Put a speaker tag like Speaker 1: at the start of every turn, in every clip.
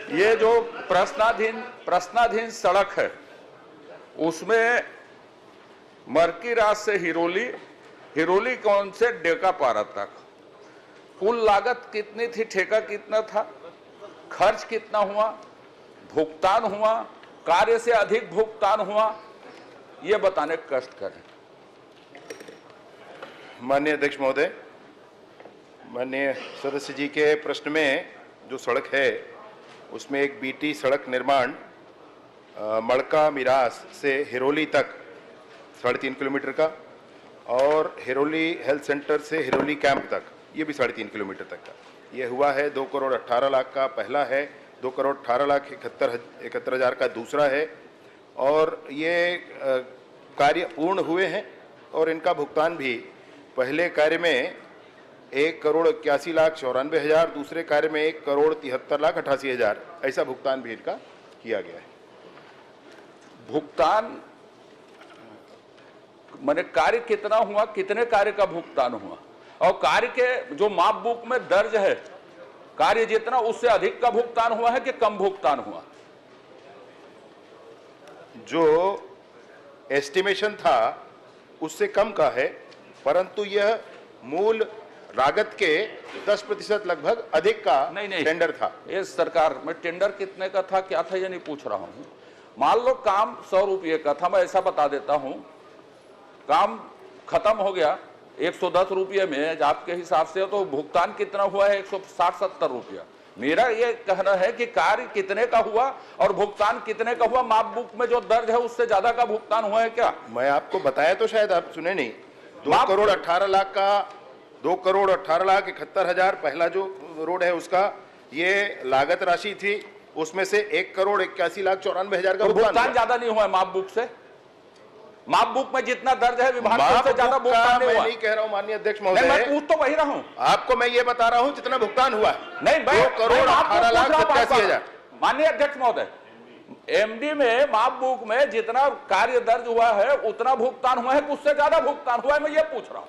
Speaker 1: ये जो प्रश्नाधीन सड़क है उसमें मरकीराज से हिरोली कौन से डेकापारा तक कुल लागत कितनी थी, ठेका कितना था, खर्च कितना हुआ, भुगतान हुआ, कार्य से अधिक भुगतान हुआ, ये बताने का कष्ट करें।
Speaker 2: माननीय अध्यक्ष महोदय, माननीय सदस्य जी के प्रश्न में जो सड़क है उसमें एक बीटी सड़क निर्माण मड़का मिरास से हिरोली तक 3.5 किलोमीटर का और हिरोली हेल्थ सेंटर से हिरोली कैंप तक ये भी 3.5 किलोमीटर तक का ये हुआ है। 2 करोड़ 18 लाख का पहला है, 2 करोड़ 18 लाख 71 हजार का दूसरा है और ये कार्य पूर्ण हुए हैं और इनका भुगतान भी पहले कार्य में 1 करोड़ 81 लाख 94 हजार, दूसरे कार्य में 1 करोड़ 73 लाख 88 हजार, ऐसा भुगतान भी इनका किया गया है।
Speaker 1: भुगतान माने कार्य कितना हुआ, कितने कार्य का भुगतान हुआ और कार्य के जो माप बुक में दर्ज है कार्य जितना उससे अधिक का भुगतान हुआ है कि कम भुगतान हुआ?
Speaker 2: जो एस्टिमेशन था उससे कम का है, परंतु यह मूल लागत के 10% लगभग अधिक का टेंडर था।
Speaker 1: ये सरकार में टेंडर कितने का था, क्या था, ये नहीं पूछ रहा हूं। मान लो काम 100 रुपये का था, मैं ऐसा बता देता हूं, काम खत्म हो गया 110 रुपये में आपके हिसाब से, तो भुगतान कितना हुआ है 160-70 रुपया। मेरा ये कहना है कि कार्य कितने का हुआ और भुगतान कितने का हुआ, माप बुक में जो दर्ज है उससे ज्यादा का भुगतान हुआ है क्या?
Speaker 2: मैं आपको बताया तो शायद आप सुने नहीं। 2 करोड़ 18 लाख का 2 करोड़ 18 लाख 71 हजार पहला जो रोड है उसका ये लागत राशि थी, उसमें से 1 करोड़ 81 लाख 94 हजार का
Speaker 1: भुगतान ज्यादा नहीं हुआ है माप बुक से? माप बुक में जितना दर्ज है विभाग से ज्यादा भुगतान नहीं हुआ।
Speaker 2: मैं नहीं कह रहा हूं माननीय अध्यक्ष महोदय,
Speaker 1: मैं पूछ तो वही रहा हूं
Speaker 2: आपको, मैं ये बता रहा हूं जितना भुगतान हुआ है।
Speaker 1: नहीं,
Speaker 2: 2 करोड़ 18 लाख 87 हजार।
Speaker 1: माननीय अध्यक्ष महोदय, एमडी में माप बुक में जितना कार्य दर्ज हुआ है उतना भुगतान हुआ है, उससे ज्यादा भुगतान हुआ है, मैं ये पूछ रहा हूं।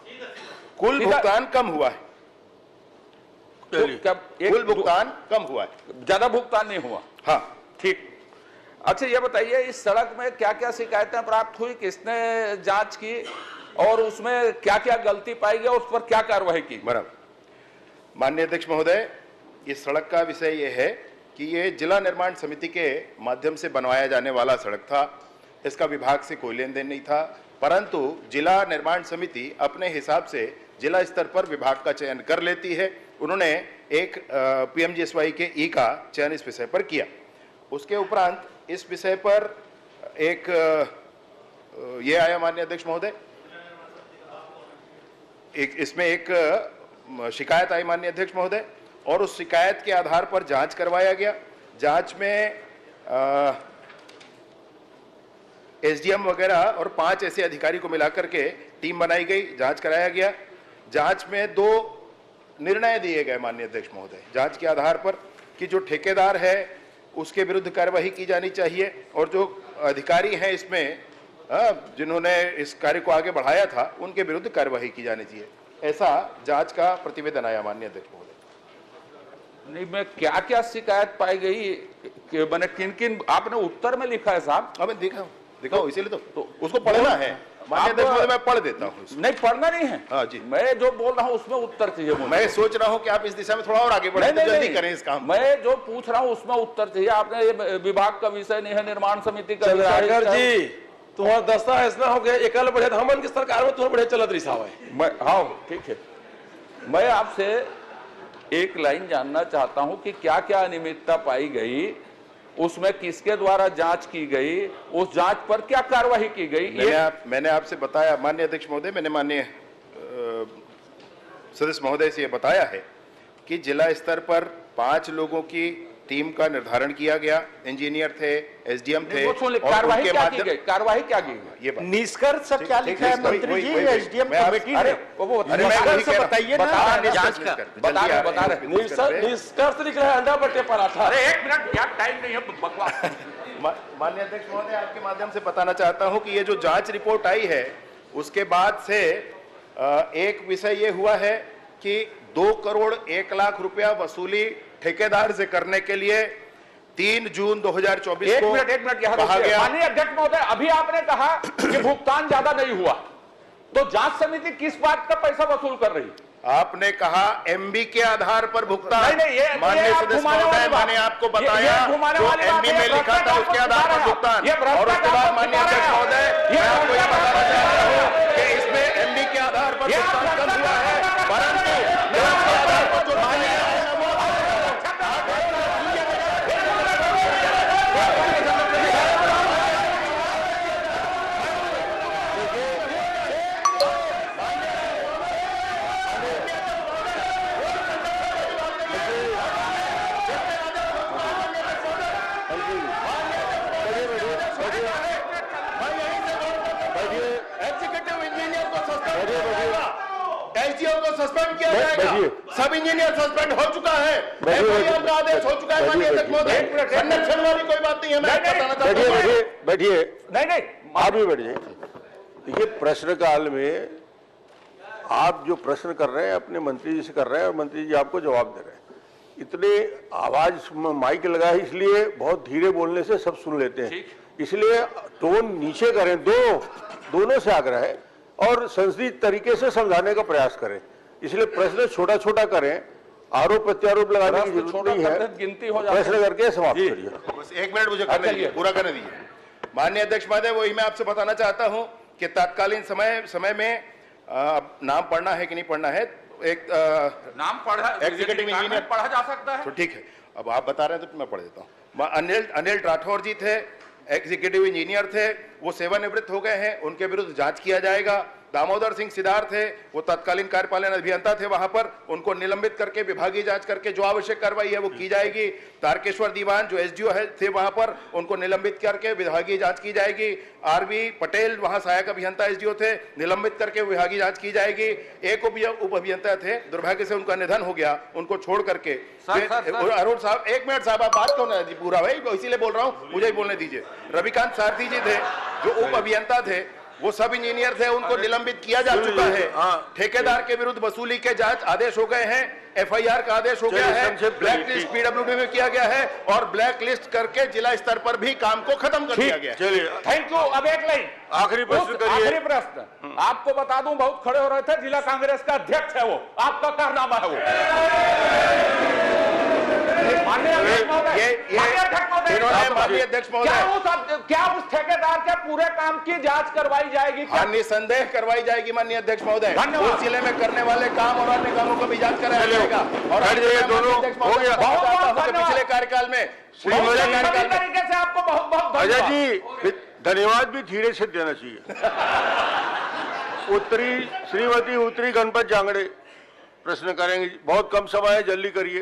Speaker 2: कुल भुगतान कम हुआ है, कुल भुगतान कम हुआ है,
Speaker 1: ज्यादा भुगतान नहीं हुआ।
Speaker 2: हाँ
Speaker 1: ठीक। अच्छा ये बताइए, इस सड़क में क्या क्या शिकायतें प्राप्त हुई, किसने जांच की और उसमें क्या क्या गलती पाई गई, उस पर क्या कार्रवाई की?
Speaker 2: बराबर। माननीय अध्यक्ष महोदय, इस सड़क का विषय यह है कि ये जिला निर्माण समिति के माध्यम से बनवाया जाने वाला सड़क था। इसका विभाग से कोई लेन देन नहीं था, परंतु जिला निर्माण समिति अपने हिसाब से जिला स्तर पर विभाग का चयन कर लेती है। उन्होंने एक PMGSY के ई का चयन इस विषय पर किया। उसके उपरांत इस विषय पर एक ये आया माननीय अध्यक्ष महोदय, इसमें एक शिकायत आई माननीय अध्यक्ष महोदय, और उस शिकायत के आधार पर जांच करवाया गया। जांच में SDM वगैरह और 5 ऐसे अधिकारी को मिलाकर के टीम बनाई गई, जांच कराया गया। जांच में 2 निर्णय दिए गए माननीय अध्यक्ष महोदय, जांच के आधार पर कि जो ठेकेदार है उसके विरुद्ध कार्यवाही की जानी चाहिए और जो अधिकारी हैं इसमें जिन्होंने इस कार्य को आगे बढ़ाया था उनके विरुद्ध कार्यवाही की जानी चाहिए, ऐसा जांच का प्रतिवेदन आया माननीय अध्यक्ष महोदय।
Speaker 1: नहीं, मैं क्या क्या शिकायत पाई गई कि मैंने किन किन, आपने उत्तर में लिखा है साहब?
Speaker 2: अब दिखाओ इसीलिए तो उसको पढ़ना है माननीय अध्यक्ष महोदय, मैं पढ़ देता हूँ।
Speaker 1: नहीं, पढ़ना नहीं है।
Speaker 2: हाँ जी,
Speaker 1: मैं जो बोल रहा हूँ उसमें उत्तर चाहिए मुझे।
Speaker 2: मैं सोच रहा हूँ कि आप इस दिशा में थोड़ा और आगे बढ़ें, जल्दी करें इस काम।
Speaker 1: मैं जो पूछ रहा हूँ उसमें उत्तर चाहिए। आपने ये विभाग का विषय नहीं है, निर्माण समिति का विषय
Speaker 3: जी, तुम्हारा दस्ता ऐसा हो गया, एकल बढ़े हमन की सरकार में तुम्हारे बढ़े चलत रही साहब है।
Speaker 1: हाँ ठीक है, मैं आपसे एक लाइन जानना चाहता हूँ कि क्या क्या अनियमितता पाई गई, उसमें किसके द्वारा जांच की गई, उस जांच पर क्या कार्रवाई की गई?
Speaker 2: मैंने आपसे बताया माननीय अध्यक्ष महोदय, मैंने माननीय सदस्य महोदय से यह बताया है कि जिला स्तर पर 5 लोगों की टीम का निर्धारण किया गया, इंजीनियर थे, SDM थे,
Speaker 1: कार्रवाई क्या की गई? कार्रवाई क्या की गई?
Speaker 2: ये
Speaker 3: निष्कर्ष क्या लिखा है मंत्री जी? SDM कमेटी ने बताइए
Speaker 1: बता रहे
Speaker 3: निष्कर्ष लिख रहा है अंडा बटे पराठा।
Speaker 1: अरे 1 मिनट, क्या टाइम नहीं है बकवास।
Speaker 2: माननीय अध्यक्ष महोदय, आपके माध्यम से बताना चाहता हूं कि ये जो जांच रिपोर्ट आई है उसके बाद से एक विषय ये हुआ है कि 2 करोड़ 1 लाख रुपया वसूली ठेकेदार से करने के लिए 3 जून 2024
Speaker 1: एक
Speaker 2: को
Speaker 1: मिनट यहाँ
Speaker 2: कहा
Speaker 1: रुकिए।
Speaker 2: गया।
Speaker 1: माननीय अध्यक्ष महोदय, अभी आपने कहा कि भुगतान ज्यादा नहीं हुआ, तो जांच समिति किस बात का पैसा वसूल कर रही?
Speaker 2: आपने कहा एमबी के आधार पर भुगतान।
Speaker 1: नहीं,
Speaker 2: माननीय सदस्य महोदय, मैंने आपको बताया जो एमबी में लिखा था उसके आधार पर भुगतान, और उसके बाद माननीय अध्यक्ष महोदय, मैं आपको ये बताना चाहता हूं कि इसमें एमबी के आधार पर भुगतान कम हुआ है, परंतु जांच के आधार पर जो मान्य है वो एग्जीक्यूटिव इंजीनियर को सस्पेंड किया जाएगा, एसडीओ को सस्पेंड किया जाएगा, सब इंजीनियर सस्पेंड हो चुका है, एफआईआर का आदेश हो चुका है। माननीय अध्यक्ष महोदय, संरक्षण वाली कोई बात नहीं है, मैं बताना चाहता हूं।
Speaker 4: बैठिए,
Speaker 1: नहीं,
Speaker 4: आप भी बैठिए। देखिए, प्रश्नकाल में आप जो प्रश्न कर रहे हैं अपने मंत्री जी से कर रहे हैं और मंत्री जी आपको जवाब दे रहे हैं। इतने आवाज माइक लगा है, इसलिए बहुत धीरे बोलने से सब सुन लेते हैं, इसलिए टोन नीचे करें। दोनों से आग्रह है और संसदीय तरीके से समझाने का प्रयास करें, इसलिए प्रश्न छोटा छोटा करें, आरोप प्रत्यारोप लगाने की जरूरत नहीं है,
Speaker 1: गिनती हो जाती है।
Speaker 4: प्रश्न करके समाप्त करिए।
Speaker 2: बस 1 मिनट मुझे करने दीजिए, पूरा करने दीजिए। माननीय अध्यक्ष महोदय, वही मैं आपसे बताना चाहता हूं कि तत्कालीन समय में नाम पढ़ना है कि नहीं पढ़ना है, एक
Speaker 1: नाम पढ़ा,
Speaker 2: एग्जीक्यूटिव इंजीनियर
Speaker 1: पढ़ा जा सकता है।
Speaker 2: तो ठीक है, अब आप बता रहे हैं तो मैं पढ़ देता हूँ। अनिल राठौर जी थे, एग्जीक्यूटिव इंजीनियर थे, वो सेवानिवृत्त हो गए हैं, उनके विरुद्ध जांच किया जाएगा। दामोदर सिंह सिदार थे, वो तत्कालीन कार्यपालन अभियंता थे, वहां पर उनको निलंबित करके विभागीय जांच करके जो आवश्यक कार्रवाई है वो की जाएगी। तारकेश्वर दीवान जो एसडीओ है थे वहां पर, उनको निलंबित करके विभागीय जांच की जाएगी। आरबी पटेल वहां सहायक अभियंता एसडीओ थे, निलंबित करके विभागीय जांच की जाएगी। एक उप अभियंता थे, दुर्भाग्य से उनका निधन हो गया, उनको छोड़ करके। अरुण साहब, 1 मिनट साहब, आप बात क्यों ना पूरा भाई, इसीलिए बोल रहा हूं, मुझे ही बोलने दीजिए। रविकांत सारथी जी थे जो उप अभियंता थे, वो सब इंजीनियर थे, उनको निलंबित किया जा चुका है। ठेकेदार के विरुद्ध वसूली के जांच आदेश हो गए हैं, एफआईआर का आदेश हो गया है, ब्लैक लिस्ट पीडब्ल्यूडी में किया गया है और ब्लैक लिस्ट करके जिला स्तर पर भी काम को खत्म कर दिया गया है।
Speaker 4: चलिए,
Speaker 1: थैंक यू। अब एक लाइन,
Speaker 4: आखिरी प्रश्न करिए।
Speaker 1: आखिरी प्रश्न आपको बता दूं, बहुत खड़े हो रहे थे, जिला कांग्रेस का अध्यक्ष है वो, आपका कारनामा है वो। माननीय अध्यक्ष महोदय, क्या उस ठेकेदार के पूरे काम की जांच करवाई जाएगी? क्या
Speaker 2: निसंदेह करवाई जाएगी माननीय अध्यक्ष महोदय। उस जिले में करने वाले काम और अन्य कामों का भी जांच कराया जाएगा। और पिछले कार्यकाल में
Speaker 1: तरीके से आपको बहुत बहुत
Speaker 4: अजय जी, धन्यवाद भी धीरे से देना चाहिए। श्रीमती उत्तरी गणपत जांगड़े प्रश्न करेंगे, बहुत कम समय है, जल्दी करिए।